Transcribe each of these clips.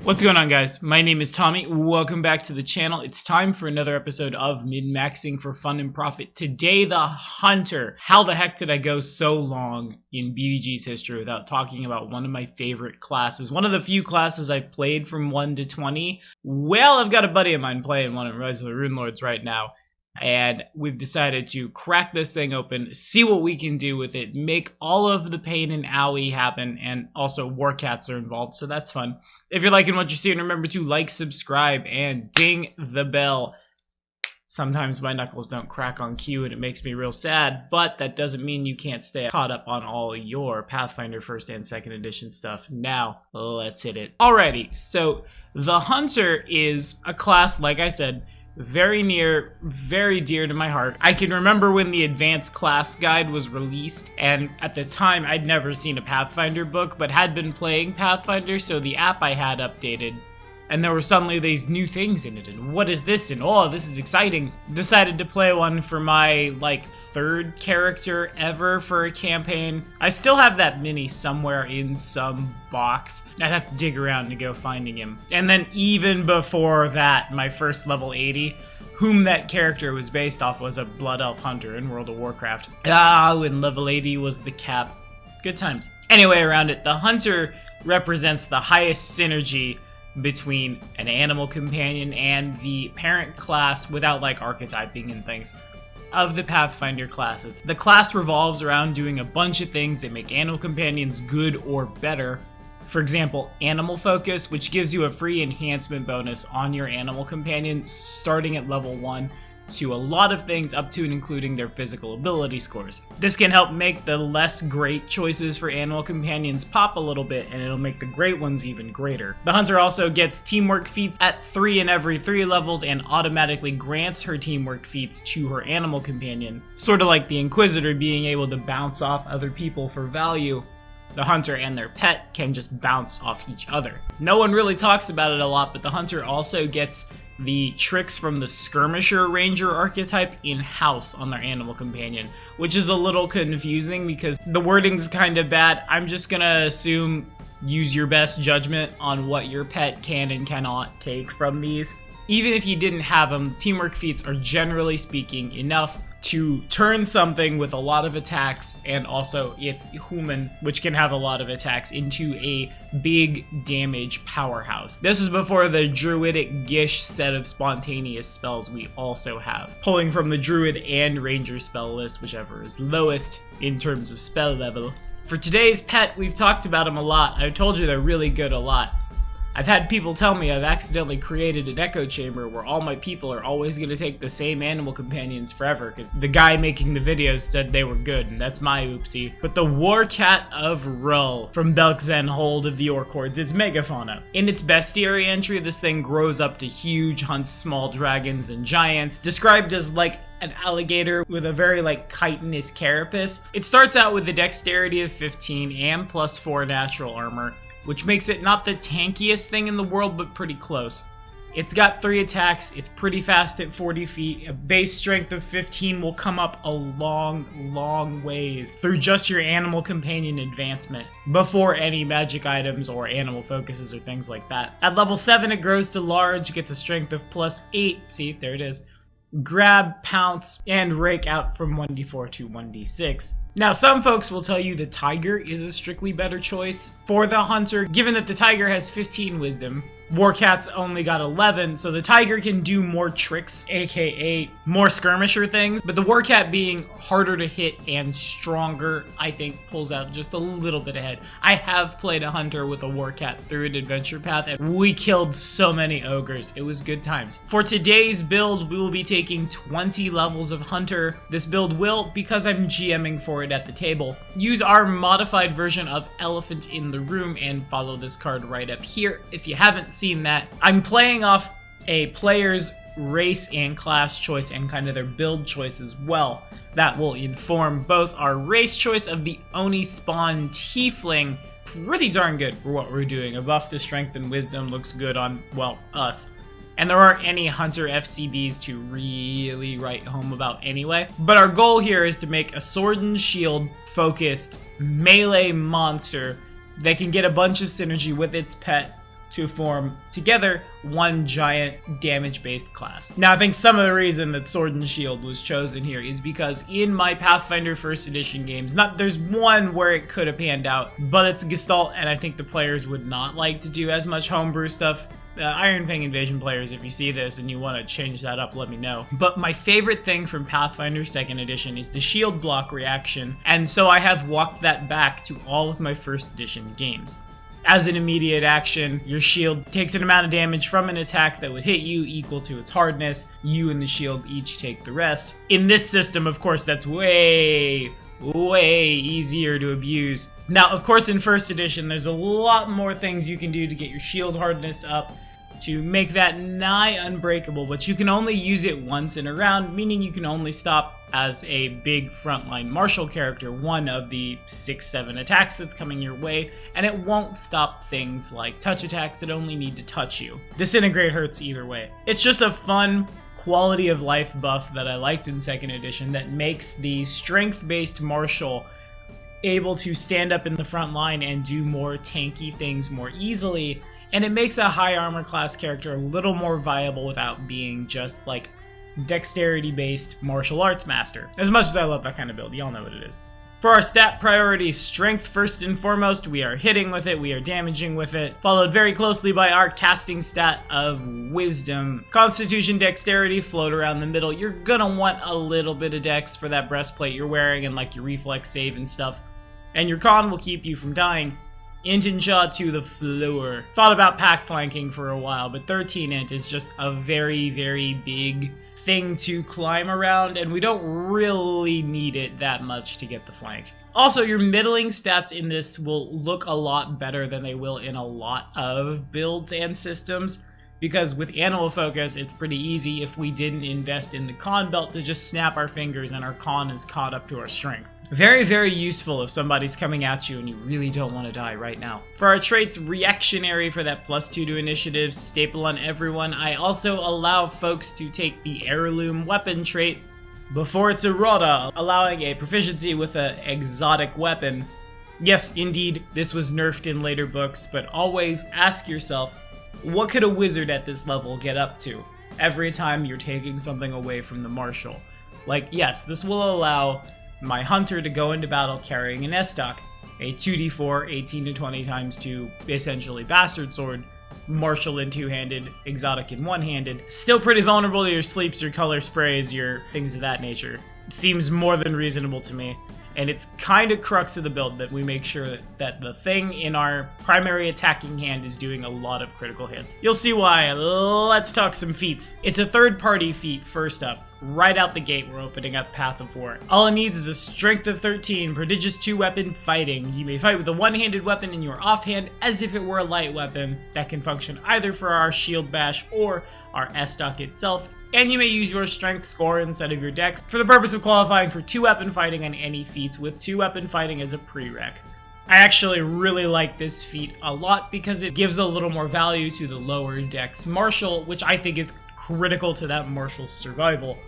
What's going on, guys? My name is Tommy. Welcome back to the channel. It's time for another episode of Min-Maxing for Fun and Profit. Today, the Hunter. How the heck did I go so long in BDG's history without talking about one of my favorite classes? One of the few classes I've played from 1 to 20. Well, I've got a buddy of mine playing one of Rise of the Runelords right now. And we've decided to crack this thing open, see what we can do with it, make all of the pain and owie happen, and also war cats are involved, so that's fun. If you're liking what you're seeing, remember to like, subscribe, and ding the bell. Sometimes my knuckles don't crack on cue and it makes me real sad, but that doesn't mean you can't stay caught up on all your Pathfinder 1st and 2nd edition stuff. Now, let's hit it. Alrighty, so the Hunter is a class, like I said, very dear to my heart. I can remember when the advanced class guide was released, and at the time I'd never seen a Pathfinder book, but had been playing Pathfinder, so the app I had updated, and there were suddenly these new things in it, and what is this, and oh, this is exciting. Decided to play one for my, third character ever for a campaign. I still have that mini somewhere in some box. I'd have to dig around to go finding him. And then even before that, my first level 80, whom that character was based off was a Blood Elf Hunter in World of Warcraft. When level 80 was the cap. Good times. Anyway, around it, the Hunter represents the highest synergy between an animal companion and the parent class without archetyping and things of the Pathfinder classes. The class revolves around doing a bunch of things that make animal companions good or better. For example, animal focus, which gives you a free enhancement bonus on your animal companion starting at level 1 to a lot of things up to and including their physical ability scores. This can help make the less great choices for animal companions pop a little bit, and it'll make the great ones even greater. The Hunter also gets teamwork feats at 3 in every 3 levels and automatically grants her teamwork feats to her animal companion. Sort of like the Inquisitor being able to bounce off other people for value. The Hunter and their pet can just bounce off each other. No one really talks about it a lot, but the Hunter also gets the tricks from the Skirmisher Ranger archetype in-house on their animal companion, which is a little confusing because the wording's kind of bad. I'm just gonna assume use your best judgment on what your pet can and cannot take from these. Even if you didn't have them, teamwork feats are generally speaking enough to turn something with a lot of attacks, and also it's human, which can have a lot of attacks, into a big damage powerhouse. This is before the druidic Gish set of spontaneous spells we also have, pulling from the druid and ranger spell list, whichever is lowest in terms of spell level. For today's pet, we've talked about them a lot. I've told you they're really good a lot. I've had people tell me I've accidentally created an echo chamber where all my people are always going to take the same animal companions forever because the guy making the videos said they were good, and that's my oopsie. But the War Cat of Ro from Belkzen Hold of the Orchords, it's megafauna. In its bestiary entry, this thing grows up to huge, hunts small dragons and giants, described as like an alligator with a very chitinous carapace. It starts out with a dexterity of 15 and +4 natural armor, which makes it not the tankiest thing in the world, but pretty close. It's got 3 attacks, it's pretty fast at 40 feet, a base strength of 15 will come up a long ways through just your animal companion advancement, before any magic items or animal focuses or things like that. At level 7 it grows to large, gets a strength of +8, see, there it is. Grab, pounce, and rake out from 1d4 to 1d6. Now, some folks will tell you the Tiger is a strictly better choice for the Hunter, given that the Tiger has 15 wisdom. Warcat's only got 11, so the Tiger can do more tricks, aka more skirmisher things, but the Warcat being harder to hit and stronger, I think pulls out just a little bit ahead. I have played a Hunter with a Warcat through an adventure path, and we killed so many ogres. It was good times. For today's build, we will be taking 20 levels of Hunter. This build will, because I'm GMing for it at the table, use our modified version of Elephant in the Room and follow this card right up here. If you haven't seen that, I'm playing off a player's race and class choice and kind of their build choice as well. That will inform both our race choice of the Oni spawn Tiefling, pretty darn good for what we're doing. A buff to strength and wisdom looks good on, well, us. And there aren't any Hunter FCBs to really write home about anyway. But our goal here is to make a sword and shield focused melee monster that can get a bunch of synergy with its pet to form together one giant damage-based class. Now, I think some of the reason that Sword and Shield was chosen here is because in my Pathfinder 1st Edition games, there's one where it could have panned out, but it's Gestalt, and I think the players would not like to do as much homebrew stuff. Iron Fang Invasion players, if you see this and you want to change that up, let me know. But my favorite thing from Pathfinder 2nd Edition is the shield block reaction, and so I have walked that back to all of my 1st Edition games. As an immediate action, your shield takes an amount of damage from an attack that would hit you equal to its hardness. You and the shield each take the rest. In this system, of course, that's way easier to abuse. Now, of course, in 1st Edition, there's a lot more things you can do to get your shield hardness up to make that nigh unbreakable, but you can only use it once in a round, meaning you can only stop as a big frontline martial character one of the 6-7 attacks that's coming your way, and it won't stop things like touch attacks that only need to touch you. Disintegrate hurts either way. It's just a fun quality of life buff that I liked in 2nd Edition that makes the strength-based martial able to stand up in the front line and do more tanky things more easily, and it makes a high armor class character a little more viable without being just like dexterity-based martial arts master. As much as I love that kind of build, y'all know what it is. For our stat priorities, strength first and foremost, we are hitting with it, we are damaging with it, followed very closely by our casting stat of wisdom. Constitution, dexterity float around the middle. You're gonna want a little bit of dex for that breastplate you're wearing and like your reflex save and stuff. And your con will keep you from dying. Int and jaw to the floor. Thought about pack flanking for a while, but 13 int is just a very big thing to climb around, and we don't really need it that much to get the flank. Also, your middling stats in this will look a lot better than they will in a lot of builds and systems, because with Animal Focus, it's pretty easy if we didn't invest in the con belt to just snap our fingers and our con is caught up to our strength. Very useful if somebody's coming at you and you really don't want to die right now. For our traits, reactionary for that +2 to initiative, staple on everyone. I also allow folks to take the heirloom weapon trait before it's errata, allowing a proficiency with an exotic weapon. Yes, indeed, this was nerfed in later books, but always ask yourself, what could a wizard at this level get up to every time you're taking something away from the martial? Like, yes, this will allow my hunter to go into battle carrying an S-stock, a 2d4, 18 to 20 times 2, essentially bastard sword, martial in two-handed, exotic in one-handed. Still pretty vulnerable to your sleeps, your color sprays, your things of that nature. It seems more than reasonable to me, and it's kind of crux of the build that we make sure that the thing in our primary attacking hand is doing a lot of critical hits. You'll see why. Let's talk some feats. It's a third-party feat first up. Right out the gate, we're opening up Path of War. All it needs is a strength of 13, prodigious 2-weapon fighting. You may fight with a one-handed weapon in your offhand as if it were a light weapon that can function either for our shield bash or our S-stock itself, and you may use your strength score instead of your dex for the purpose of qualifying for 2-weapon fighting on any feats with 2-weapon fighting as a prereq. I actually really like this feat a lot because it gives a little more value to the lower dex martial, which I think is critical to that martial's survival.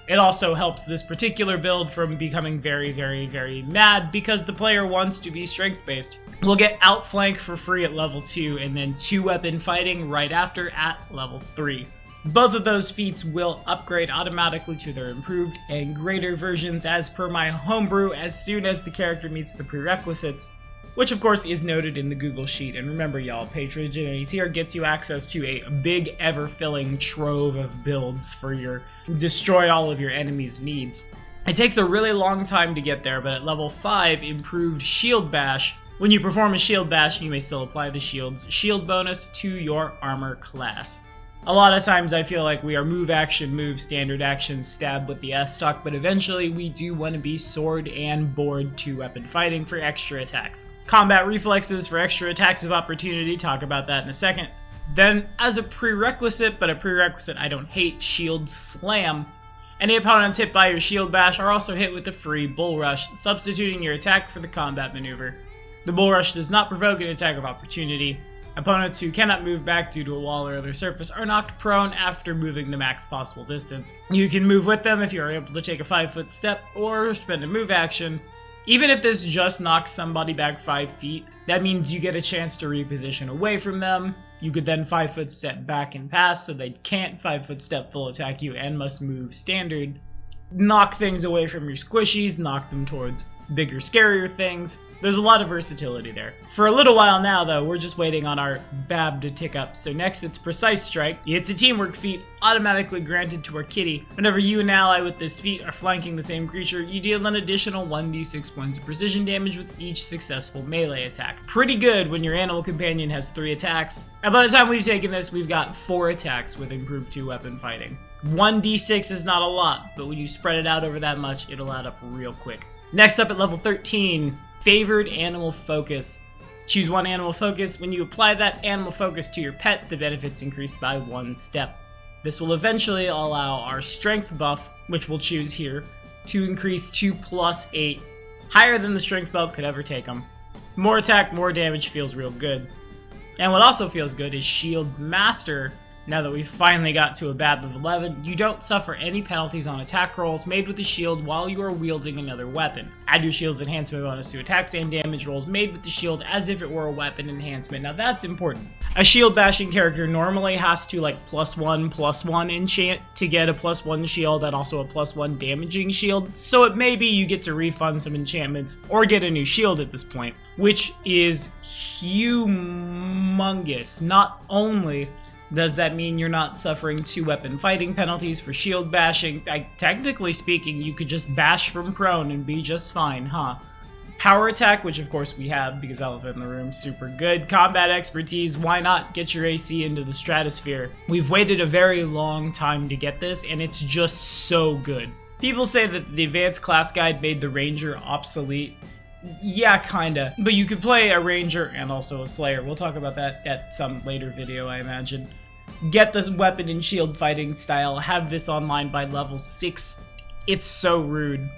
It also helps this particular build from becoming very mad because the player wants to be strength-based. We'll get outflank for free at level 2 and then 2-weapon fighting right after at level 3. Both of those feats will upgrade automatically to their improved and greater versions as per my homebrew as soon as the character meets the prerequisites, which of course is noted in the Google Sheet. And remember y'all, patronage in any tier gets you access to a big ever-filling trove of builds for your destroy all of your enemies' needs. It takes a really long time to get there, but at level 5, improved shield bash. When you perform a shield bash, you may still apply the shield's shield bonus to your armor class. A lot of times I feel like we are move action, move, standard action, stab with the S-stock, but eventually we do want to be sword and board 2-weapon fighting for extra attacks. Combat reflexes for extra attacks of opportunity, talk about that in a second. Then, as a prerequisite, but a prerequisite I don't hate, shield slam. Any opponents hit by your shield bash are also hit with the free bull rush, substituting your attack for the combat maneuver. The bull rush does not provoke an attack of opportunity. Opponents who cannot move back due to a wall or other surface are knocked prone after moving the max possible distance. You can move with them if you are able to take a 5-foot step or spend a move action. Even if this just knocks somebody back 5 feet, that means you get a chance to reposition away from them, You could then 5-foot step back and pass, so they can't 5-foot step full attack you and must move standard. Knock things away from your squishies, knock them towards bigger, scarier things. There's a lot of versatility there. For a little while now, though, we're just waiting on our BAB to tick up. So next, it's Precise Strike. It's a teamwork feat automatically granted to our kitty. Whenever you and ally with this feat are flanking the same creature, you deal an additional 1d6 points of precision damage with each successful melee attack. Pretty good when your animal companion has 3 attacks. And by the time we've taken this, we've got 4 attacks with improved 2-weapon fighting. 1d6 is not a lot, but when you spread it out over that much, it'll add up real quick. Next up at level 13, Favored Animal Focus. Choose one animal focus. When you apply that animal focus to your pet, the benefits increase by 1 step. This will eventually allow our strength buff, which we'll choose here, to increase to +8, higher than the strength buff could ever take them. More attack, more damage feels real good. And what also feels good is Shield Master. Now that we've finally got to a BAB of 11, you don't suffer any penalties on attack rolls made with the shield while you are wielding another weapon. Add your shield's enhancement bonus to attacks and damage rolls made with the shield as if it were a weapon enhancement. Now that's important. A shield bashing character normally has to +1/+1 enchant to get a +1 shield and also a +1 damaging shield, so it may be you get to refund some enchantments or get a new shield at this point, which is humongous. Not only does that mean you're not suffering 2-weapon fighting penalties for shield bashing? Technically speaking, you could just bash from prone and be just fine, huh? Power attack, which of course we have because Elephant in the Room, super good. Combat expertise, why not get your AC into the stratosphere? We've waited a very long time to get this, and it's just so good. People say that the advanced class guide made the ranger obsolete. Yeah, kinda. But you could play a ranger and also a slayer. We'll talk about that at some later video, I imagine. Get the weapon and shield fighting style. Have this online by level 6. It's so rude.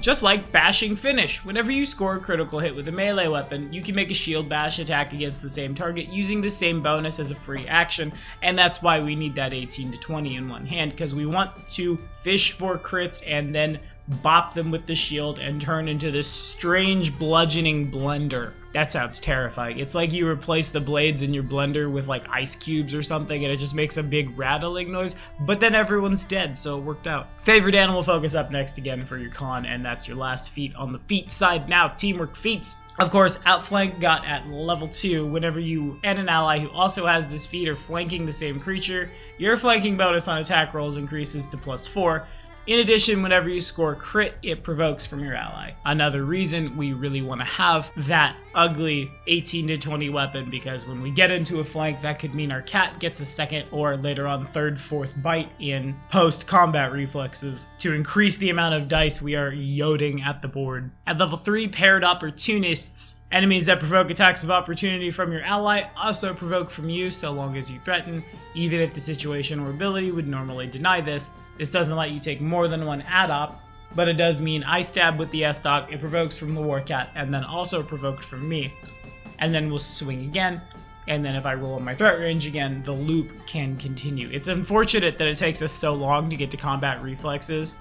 Just like bashing finish. Whenever you score a critical hit with a melee weapon, you can make a shield bash attack against the same target using the same bonus as a free action, and that's why we need that 18 to 20 in one hand, because we want to fish for crits and then bop them with the shield and turn into this strange bludgeoning blender. That sounds terrifying. It's like you replace the blades in your blender with ice cubes or something and it just makes a big rattling noise, but then everyone's dead, so it worked out. Favorite animal focus up next again for your con, and that's your last feat on the feat side. Now, teamwork feats. Of course, Outflank got at level 2. Whenever you and an ally who also has this feat are flanking the same creature, your flanking bonus on attack rolls increases to +4. In addition, whenever you score crit, it provokes from your ally. Another reason we really want to have that ugly 18 to 20 weapon, because when we get into a flank, that could mean our cat gets a second or later on 3rd, 4th bite in post-combat reflexes to increase the amount of dice we are yoding at the board. At level 3, Paired Opportunists. Enemies that provoke attacks of opportunity from your ally also provoke from you so long as you threaten, even if the situation or ability would normally deny this. This doesn't let you take more than 1 add-op, but it does mean I stab with the S-Dog, it provokes from the Warcat, and then also provoked from me. And then we'll swing again, and then if I roll on my threat range again, the loop can continue. It's unfortunate that it takes us so long to get to combat reflexes,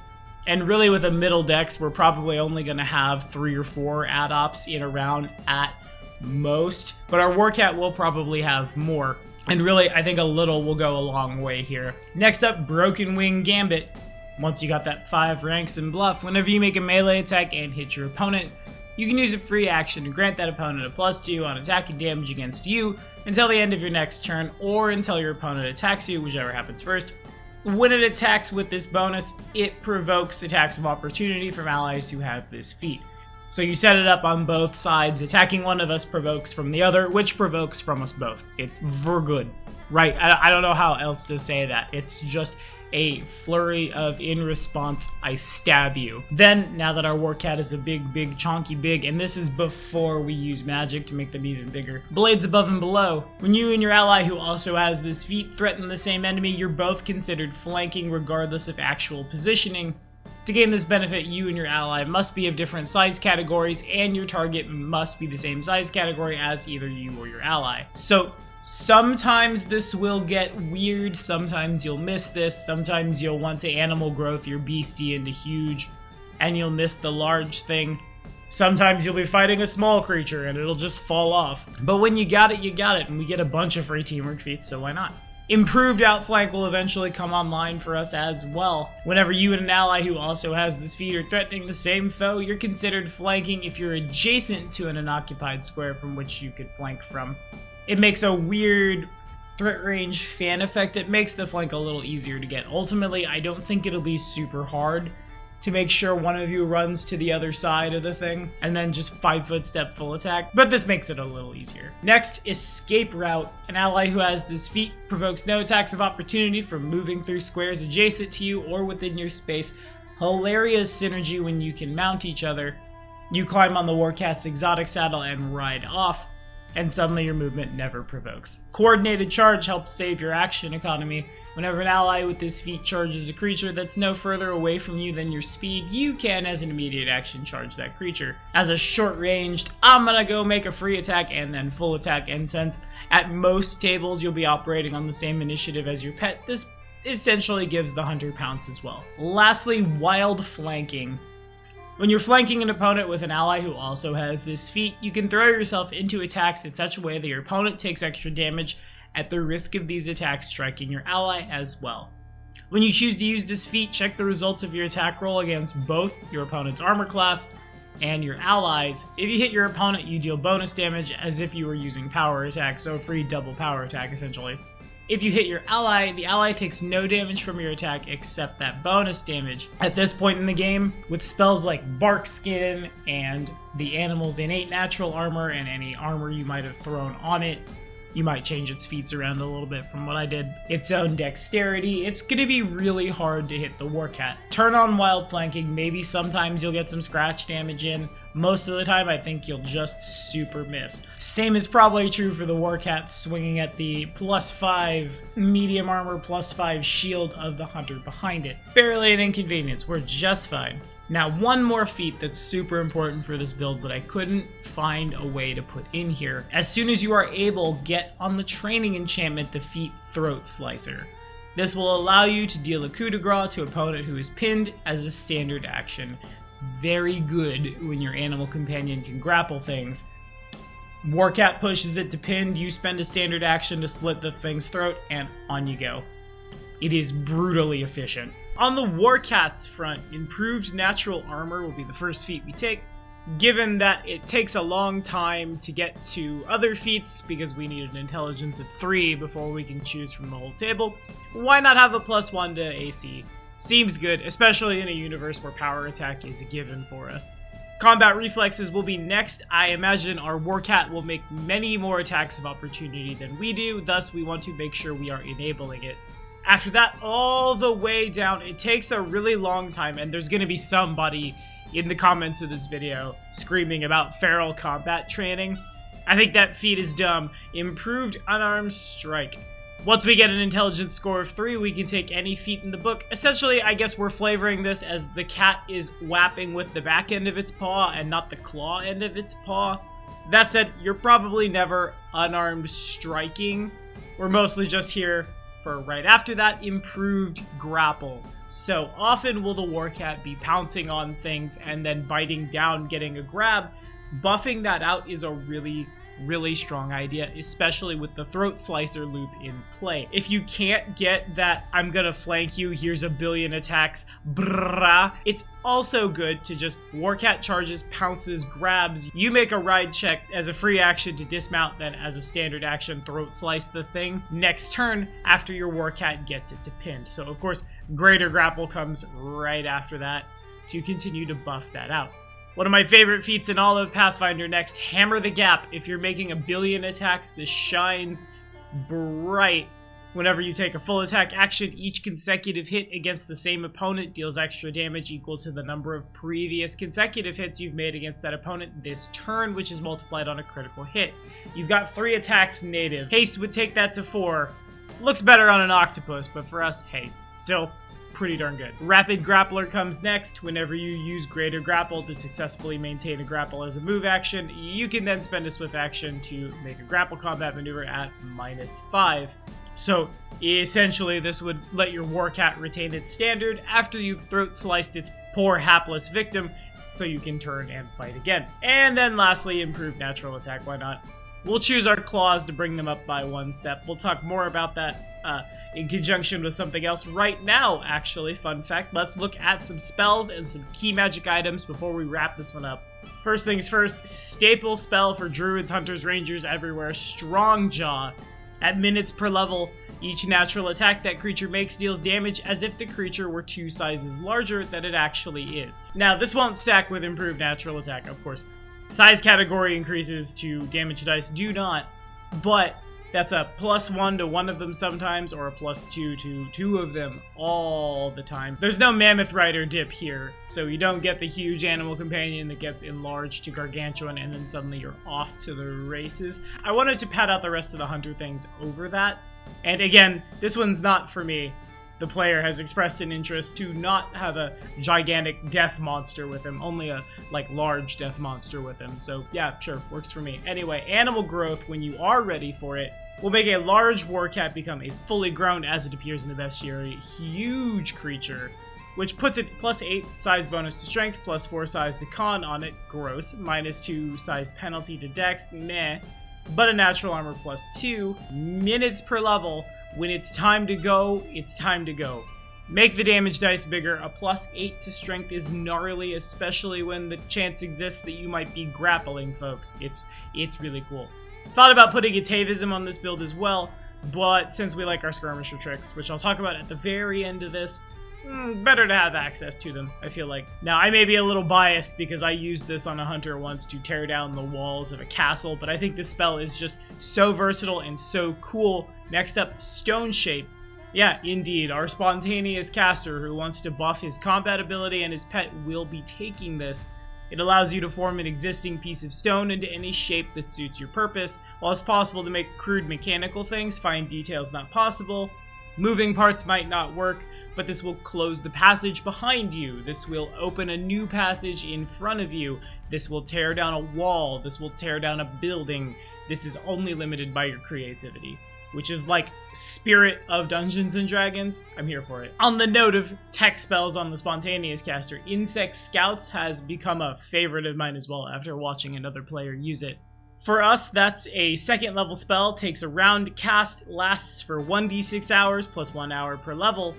and really with a middle dex, we're probably only going to have 3 or 4 add-ops in a round at most, but our Warcat will probably have more. And really, I think a little will go a long way here. Next up, Broken Wing Gambit. Once you got that 5 ranks in bluff, whenever you make a melee attack and hit your opponent, you can use a free action to grant that opponent a +2 on attack and damage against you until the end of your next turn, or until your opponent attacks you, whichever happens first. When it attacks with this bonus, it provokes attacks of opportunity from allies who have this feat. So you set it up on both sides. Attacking one of us provokes from the other, which provokes from us both. It's ver good, right? I don't know how else to say that. It's just a flurry of in response, I stab you. Then, now that our Warcat is a big, chonky big, and this is before we use magic to make them even bigger, Blades Above and Below. When you and your ally who also has this feat threaten the same enemy, you're both considered flanking regardless of actual positioning. To gain this benefit, you and your ally must be of different size categories, and your target must be the same size category as either you or your ally. So, sometimes this will get weird, sometimes you'll miss this, sometimes you'll want to animal growth your beastie into huge, and you'll miss the large thing. Sometimes you'll be fighting a small creature and it'll just fall off. But when you got it, and we get a bunch of free teamwork feats, so why not? Improved outflank will eventually come online for us as well. Whenever you and an ally who also has this feat are threatening the same foe, you're considered flanking if you're adjacent to an unoccupied square from which you could flank from. It makes a weird threat range fan effect that makes the flank a little easier to get. Ultimately, I don't think it'll be super hard to make sure one of you runs to the other side of the thing and then just 5-foot step full attack, but this makes it a little easier. Next, escape route. An ally who has this feat provokes no attacks of opportunity from moving through squares adjacent to you or within your space. Hilarious synergy when you can mount each other. You climb on the Warcat's exotic saddle and ride off, and suddenly your movement never provokes. Coordinated charge helps save your action economy. Whenever an ally with this feat charges a creature that's no further away from you than your speed, you can, as an immediate action, charge that creature. As a short-ranged, I'm gonna go make a free attack and then full attack, and since at most tables you'll be operating on the same initiative as your pet, this essentially gives the hunter pounce as well. Lastly, wild flanking. When you're flanking an opponent with an ally who also has this feat, you can throw yourself into attacks in such a way that your opponent takes extra damage at the risk of these attacks striking your ally as well. When you choose to use this feat, check the results of your attack roll against both your opponent's armor class and your allies. If you hit your opponent, you deal bonus damage as if you were using power attack, so a free double power attack essentially. If you hit your ally, the ally takes no damage from your attack except that bonus damage. At this point in the game, with spells like Bark Skin and the animal's innate natural armor and any armor you might have thrown on it, you might change its feats around a little bit from what I did. Its own dexterity, it's gonna be really hard to hit the Warcat. Turn on wild flanking, maybe sometimes you'll get some scratch damage in. Most of the time, I think you'll just super miss. Same is probably true for the Warcat swinging at the +5 medium armor, +5 shield of the hunter behind it. Barely an inconvenience, we're just fine. Now, one more feat that's super important for this build, but I couldn't find a way to put in here. As soon as you are able, get on the training enchantment the feat Throat Slicer. This will allow you to deal a coup de grace to an opponent who is pinned as a standard action. Very good when your animal companion can grapple things. Warcat pushes it to pinned, you spend a standard action to slit the thing's throat, and on you go. It is brutally efficient. On the Warcat's front, improved natural armor will be the first feat we take. Given that it takes a long time to get to other feats because we need an intelligence of 3 before we can choose from the whole table, why not have a +1 to AC? Seems good, especially in a universe where power attack is a given for us. Combat reflexes will be next. I imagine our Warcat will make many more attacks of opportunity than we do, thus we want to make sure we are enabling it. After that, all the way down, it takes a really long time, and there's gonna be somebody in the comments of this video screaming about feral combat training. I think that feat is dumb. Improved unarmed strike. Once we get an intelligence score of 3, we can take any feat in the book. Essentially, I guess we're flavoring this as the cat is whapping with the back end of its paw and not the claw end of its paw. That said, you're probably never unarmed striking. We're mostly just here for right after that, improved grapple. So often will the Warcat be pouncing on things and then biting down, getting a grab. Buffing that out is a really strong idea, especially with the Throat Slicer loop in play. If you can't get that, I'm gonna flank you, here's a billion attacks, brrrah, it's also good to just Warcat charges, pounces, grabs. You make a ride check as a free action to dismount, then as a standard action, Throat Slice the thing next turn after your Warcat gets it to pinned. So of course, Greater Grapple comes right after that to continue to buff that out. One of my favorite feats in all of Pathfinder next, Hammer the Gap. If you're making a billion attacks, this shines bright. Whenever you take a full attack action, each consecutive hit against the same opponent deals extra damage equal to the number of previous consecutive hits you've made against that opponent this turn, which is multiplied on a critical hit. You've got 3 attacks native. Haste would take that to 4. Looks better on an octopus, but for us, hey, still pretty darn good. Rapid Grappler comes next. Whenever you use Greater Grapple to successfully maintain a grapple as a move action, you can then spend a swift action to make a grapple combat maneuver at -5. So essentially this would let your Warcat retain its standard after you've throat sliced its poor hapless victim. so you can turn and fight again. And then lastly, improved natural attack, why not? We'll choose our claws to bring them up by 1 step. We'll talk more about that in conjunction with something else right now, actually. Fun fact, let's look at some spells and some key magic items before we wrap this one up. First things first, staple spell for druids, hunters, rangers, everywhere, Strong Jaw. At minutes per level, each natural attack that creature makes deals damage as if the creature were 2 sizes larger than it actually is. Now, this won't stack with improved natural attack, of course. Size category increases to damage dice do not, but that's a +1 to one of them sometimes, or a +2 to 2 of them all the time. There's no Mammoth Rider dip here, so you don't get the huge animal companion that gets enlarged to gargantuan and then suddenly you're off to the races. I wanted to pad out the rest of the hunter things over that. And again, this one's not for me. The player has expressed an interest to not have a gigantic death monster with him, only a, large death monster with him. So yeah, sure, works for me. Anyway, animal growth, when you are ready for it, will make a large warcat become a fully grown, as it appears in the bestiary, huge creature, which puts it +8 size bonus to strength, +4 size to con on it, gross, -2 size penalty to dex, meh, but a natural armor +2, minutes per level. When it's time to go, it's time to go. Make the damage dice bigger. A +8 to strength is gnarly, especially when the chance exists that you might be grappling folks. It's really cool. Thought about putting atavism on this build as well, but since we like our skirmisher tricks, which I'll talk about at the very end of this, better to have access to them, I feel like. Now, I may be a little biased because I used this on a hunter once to tear down the walls of a castle, but I think this spell is just so versatile and so cool. Next up, Stone Shape. Yeah, indeed, our spontaneous caster who wants to buff his combat ability and his pet will be taking this. It allows you to form an existing piece of stone into any shape that suits your purpose. While it's possible to make crude mechanical things, fine details not possible. Moving parts might not work, but this will close the passage behind you. This will open a new passage in front of you. This will tear down a wall. This will tear down a building. This is only limited by your creativity, which is like spirit of Dungeons and Dragons. I'm here for it. On the note of tech spells on the spontaneous caster, Insect Scouts has become a favorite of mine as well after watching another player use it. For us, that's a 2nd level spell, takes a round to cast, lasts for 1d6 hours plus 1 hour per level.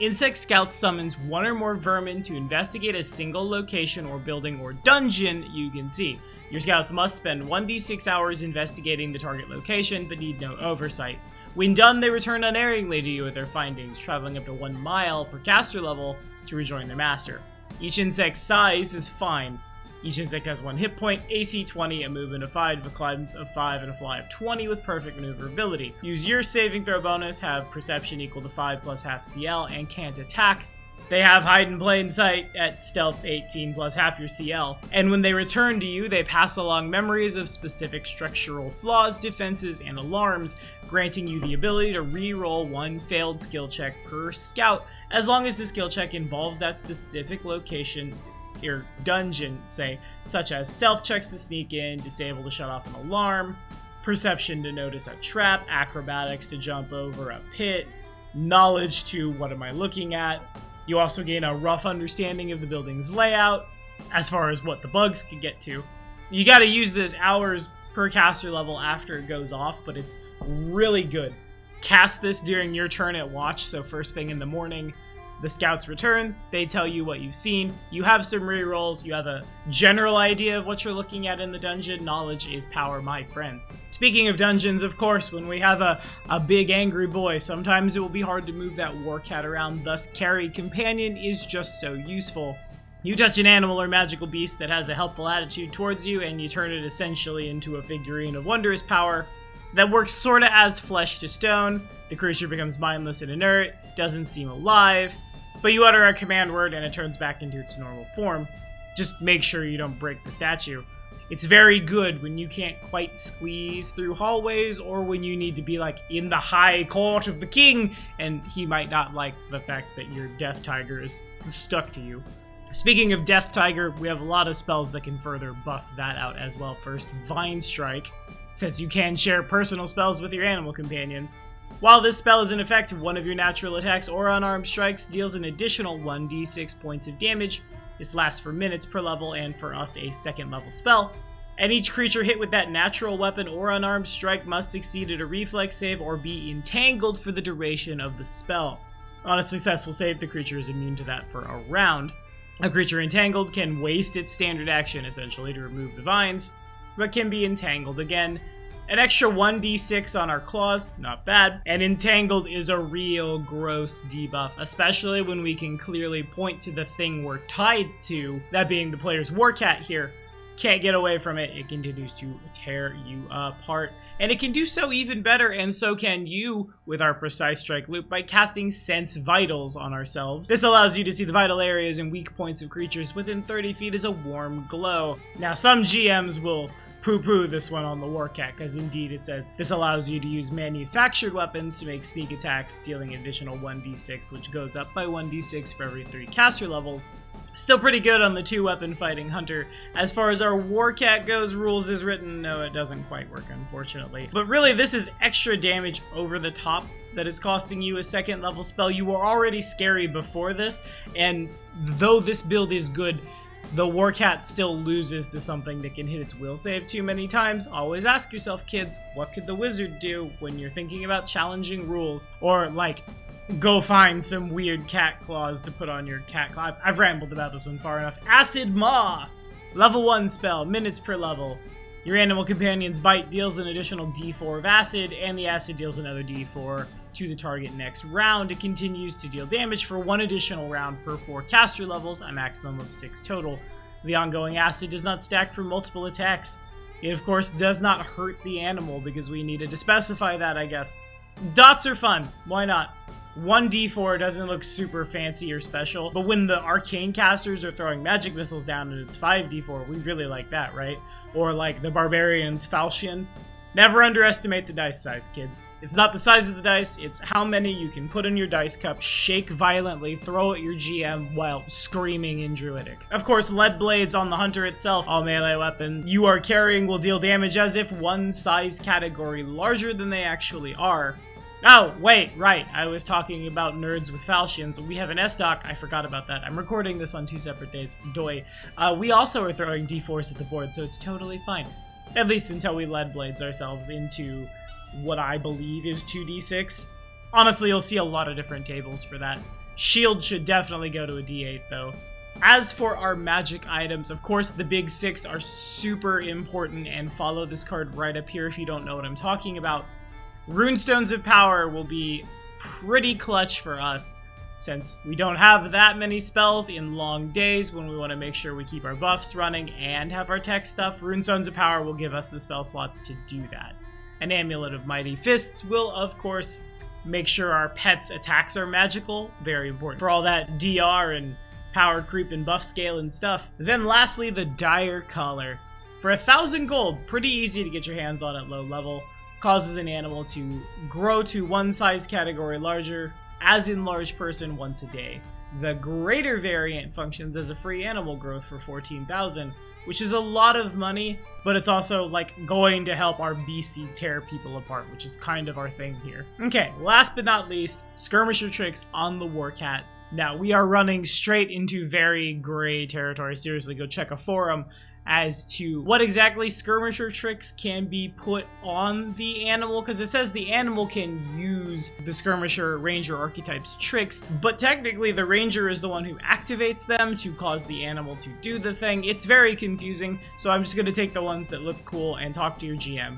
Insect Scout summons 1 or more vermin to investigate a single location or building or dungeon you can see. Your scouts must spend 1d6 hours investigating the target location, but need no oversight. When done, they return unerringly to you with their findings, traveling up to 1 mile per caster level to rejoin their master. Each insect's size is fine. Each insect has 1 hit point, AC 20, a movement of 5, a climb of 5, and a fly of 20 with perfect maneuverability. Use your saving throw bonus, have perception equal to 5 plus half CL, and can't attack. They have hide in plain sight at stealth 18 plus half your CL. And when they return to you, they pass along memories of specific structural flaws, defenses, and alarms, granting you the ability to re-roll 1 failed skill check per scout, as long as the skill check involves that specific location or dungeon, say, such as stealth checks to sneak in, disable to shut off an alarm, perception to notice a trap, acrobatics to jump over a pit, knowledge to what am I looking at. You also gain a rough understanding of the building's layout, as far as what the bugs can get to. You gotta use this hours per caster level after it goes off, but it's really good. Cast this during your turn at watch, so first thing in the morning, the scouts return, they tell you what you've seen, you have some rerolls, you have a general idea of what you're looking at in the dungeon. Knowledge is power, my friends. Speaking of dungeons, of course, when we have a big angry boy, sometimes it will be hard to move that warcat around, thus Carry Companion is just so useful. You touch an animal or magical beast that has a helpful attitude towards you, and you turn it essentially into a figurine of wondrous power that works sorta as flesh to stone. The creature becomes mindless and inert, doesn't seem alive, but you utter a command word and it turns back into its normal form. Just make sure you don't break the statue. It's very good when you can't quite squeeze through hallways, or when you need to be like in the high court of the king and he might not like the fact that your Death Tiger is stuck to you. Speaking of Death Tiger, we have a lot of spells that can further buff that out as well. First, Vine Strike, since you can share personal spells with your animal companions. While this spell is in effect, one of your natural attacks or unarmed strikes deals an additional 1d6 points of damage This lasts for minutes per level and for us a second level spell. And each creature hit with that natural weapon or unarmed strike must succeed at a reflex save or be entangled for the duration of the spell. On a successful save, the creature is immune to that for a round. A creature entangled can waste its standard action, essentially, to remove the vines, but can be entangled again. An extra 1d6 on our claws, not bad. And entangled is a real gross debuff, especially when we can clearly point to the thing we're tied to, that being the player's war cat here. Can't get away from it, it continues to tear you apart. And it can do so even better, and so can you, with our Precise Strike loop, by casting Sense Vitals on ourselves. This allows you to see the vital areas and weak points of creatures within 30 feet as a warm glow. Now, some GMs will poo-poo this one on the Warcat, because indeed it says this allows you to use manufactured weapons to make sneak attacks, dealing an additional 1d6, which goes up by 1d6 for every 3 caster levels. Still pretty good on the 2-weapon fighting hunter. As far as our Warcat goes, rules is written, no, it doesn't quite work, unfortunately. But really, this is extra damage over the top that is costing you a second level spell. You were already scary before this, and though this build is good, the Warcat still loses to something that can hit its will save too many times. Always ask yourself, kids, what could the wizard do when you're thinking about challenging rules? Or, like, go find some weird cat claws to put on your cat claw. I've rambled about this one far enough. Acid Maw! Level 1 spell, minutes per level. Your animal companion's bite deals an additional d4 of acid, and the acid deals another d4 to the target next round. It continues to deal damage for 1 additional round per 4 caster levels, a maximum of 6 total. The ongoing acid does not stack for multiple attacks. It, of course, does not hurt the animal, because we needed to specify that, I guess. Dots are fun. Why not? 1d4 doesn't look super fancy or special, but when the arcane casters are throwing magic missiles down and it's 5d4, we really like that, right? Or like the barbarian's falchion. Never underestimate the dice size, kids. It's not the size of the dice, it's how many you can put in your dice cup, shake violently, throw at your GM while screaming in Druidic. Of course, lead blades on the hunter itself, all melee weapons you are carrying will deal damage as if one size category larger than they actually are. Oh, wait, right. I was talking about nerds with falchions. We have an S-Doc. I forgot about that. I'm recording this on 2 separate days. Doy. We also are throwing D4s at the board, so it's totally fine. At least until we lead blades ourselves into what I believe is 2d6. Honestly, you'll see a lot of different tables for that. Shield should definitely go to a d8, though. As for our magic items, of course, the big 6 are super important, and follow this card right up here if you don't know what I'm talking about. Runestones of Power will be pretty clutch for us, since we don't have that many spells in long days when we want to make sure we keep our buffs running and have our tech stuff. Runestones of Power will give us the spell slots to do that. An Amulet of Mighty Fists will, of course, make sure our pets' attacks are magical. Very important for all that DR and power creep and buff scale and stuff. Then lastly, the Dire Collar. For 1,000 gold, pretty easy to get your hands on at low level. Causes an animal to grow to 1 size category larger, as in large person, once a day. The greater variant functions as a free animal growth for 14,000, which is a lot of money, but it's also like going to help our beastie tear people apart, which is kind of our thing here. Okay, last but not least, skirmisher tricks on the Warcat. Now, we are running straight into very gray territory. Seriously, go check a forum as to what exactly skirmisher tricks can be put on the animal, because it says the animal can use the skirmisher ranger archetype's tricks, but technically the ranger is the one who activates them to cause the animal to do the thing. It's very confusing, so I'm just going to take the ones that look cool and talk to your GM.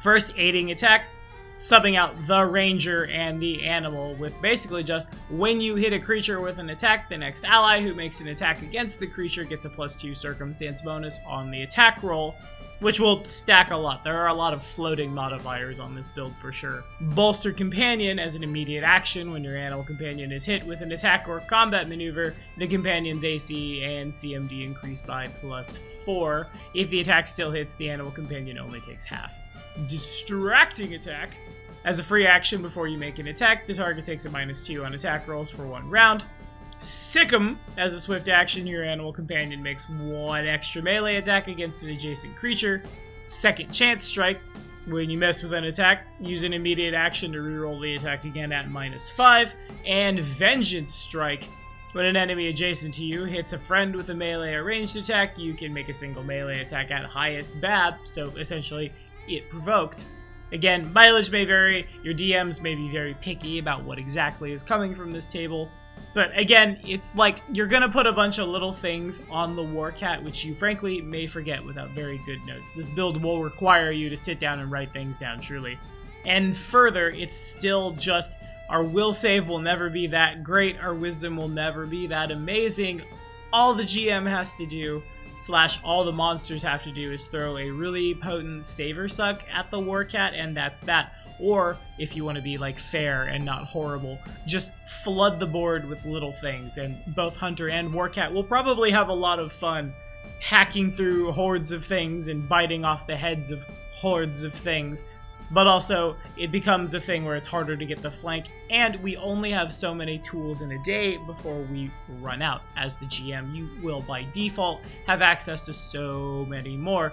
First, aiding attack. Subbing out the ranger and the animal with basically just when you hit a creature with an attack, the next ally who makes an attack against the creature gets a +2 circumstance bonus on the attack roll, which will stack a lot. There are a lot of floating modifiers on this build for sure. Bolster companion as an immediate action. When your animal companion is hit with an attack or combat maneuver, the companion's AC and CMD increase by +4. If the attack still hits, the animal companion only takes half. Distracting attack. As a free action before you make an attack, the target takes a -2 on attack rolls for 1 round. Sick 'em. As a swift action, your animal companion makes 1 extra melee attack against an adjacent creature. Second chance strike. When you mess with an attack, use an immediate action to reroll the attack again at -5. And vengeance strike. When an enemy adjacent to you hits a friend with a melee or ranged attack, you can make a single melee attack at highest BAB, so essentially it provoked. Again, mileage may vary, your DMs may be very picky about what exactly is coming from this table, but again, it's like you're gonna put a bunch of little things on the Warcat which you frankly may forget without very good notes. This build will require you to sit down and write things down, truly. And further, it's still just our will save will never be that great, our wisdom will never be that amazing. All the GM has to do, / all the monsters have to do, is throw a really potent Saver Suck at the Warcat, and that's that. Or, if you want to be like fair and not horrible, just flood the board with little things, and both Hunter and Warcat will probably have a lot of fun hacking through hordes of things and biting off the heads of hordes of things. But also, it becomes a thing where it's harder to get the flank, and we only have so many tools in a day before we run out. As the GM, you will, by default, have access to so many more,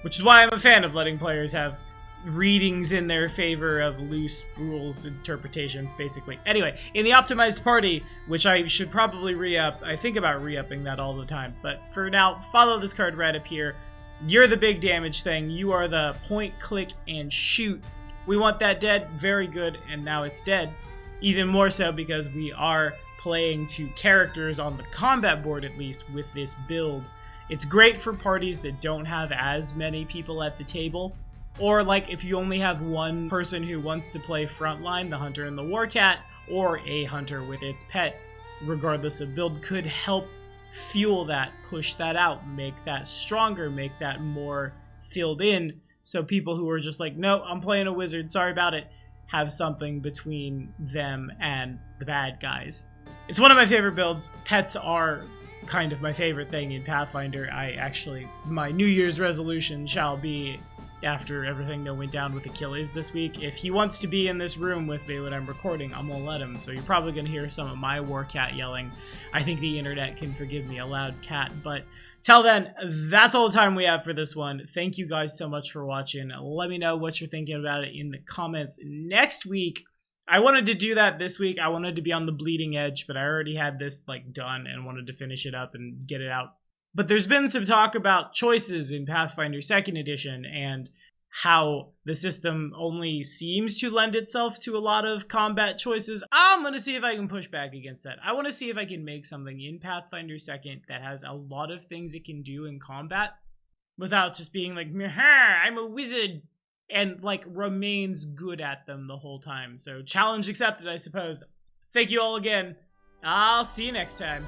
which is why I'm a fan of letting players have readings in their favor of loose rules interpretations, basically. Anyway, in the optimized party, which I should probably re-up, I think about re-upping that all the time, but for now, follow this card right up here. You're the big damage thing. You are the point, click, and shoot. We want that dead. Very good. And now it's dead. Even more so because we are playing to characters on the combat board, at least, with this build. It's great for parties that don't have as many people at the table. Or, like, if you only have one person who wants to play frontline, the Hunter and the Warcat, or a Hunter with its pet, regardless of build, could help fuel that, push that out, make that stronger, make that more filled in, so people who are just like, no, I'm playing a wizard, sorry about it, have something between them and the bad guys. It's one of my favorite builds. Pets are kind of my favorite thing in Pathfinder. My New Year's resolution shall be, after everything that went down with Achilles this week, if he wants to be in this room with me when I'm recording, I'm gonna let him. So you're probably gonna hear some of my Warcat yelling. I think the internet can forgive me, a loud cat. But till then, that's all the time we have for this one. Thank you guys so much for watching. Let me know what you're thinking about it in the comments. Next week, I wanted to do that this week. I wanted to be on the bleeding edge, but I already had this done and wanted to finish it up and get it out. But there's been some talk about choices in Pathfinder 2nd Edition and how the system only seems to lend itself to a lot of combat choices. I'm going to see if I can push back against that. I want to see if I can make something in Pathfinder 2nd that has a lot of things it can do in combat without just being like, I'm a wizard, and remains good at them the whole time. So challenge accepted, I suppose. Thank you all again. I'll see you next time.